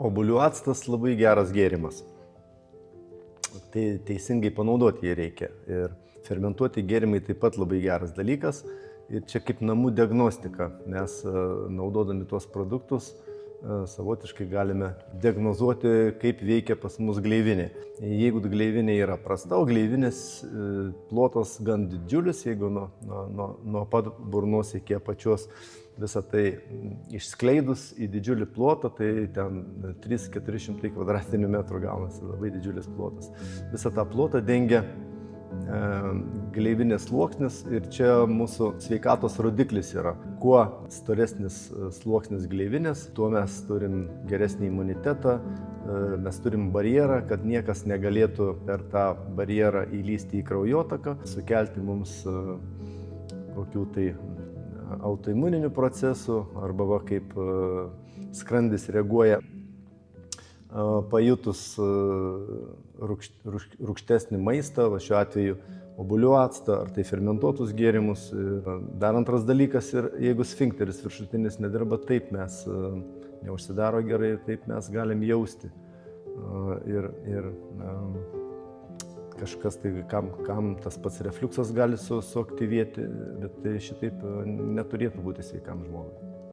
Obuolių actas labai geras gėrimas. Tai teisingai panaudoti jį reikia. Ir fermentuoti gėrimai taip pat labai geras dalykas. Ir čia kaip namų diagnostika, nes naudodami tuos produktus savotiškai galime diagnozuoti, kaip veikia pas mus gleivinė. Jeigu gleivinė yra prasta, o gleivinės plotas gan didžiulis, jeigu nuo pat burnos iki apačios visą tai išskleidus į didžiulį plotą, tai ten 300-400 kvadratinių metrų gaunasi, labai didžiulis plotas. Visą tą plotą dengia gleivinės sluoksnis ir čia mūsų sveikatos rodiklis yra. Kuo storesnis sluoksnis gleivinės, tuo mes turim geresnį imunitetą, mes turim barjerą, kad niekas negalėtų per tą barjerą įlysti į kraujotaką, sukelti mums kokių tai autoimuninių procesų arba va, kaip skrandis reaguoja pajutus rūgštesnį maistą, va, šiuo atveju obuolių actą ar tai fermentuotus gėrimus. Dar antras dalykas, jeigu sfinkteris viršutinis nedirba, taip mes neužsidaro gerai ir taip mes galim jausti. Ir kažkas, tai kam tas pats refliuksas gali suaktyvėti, bet tai šitaip neturėtų būti sveikam žmogui.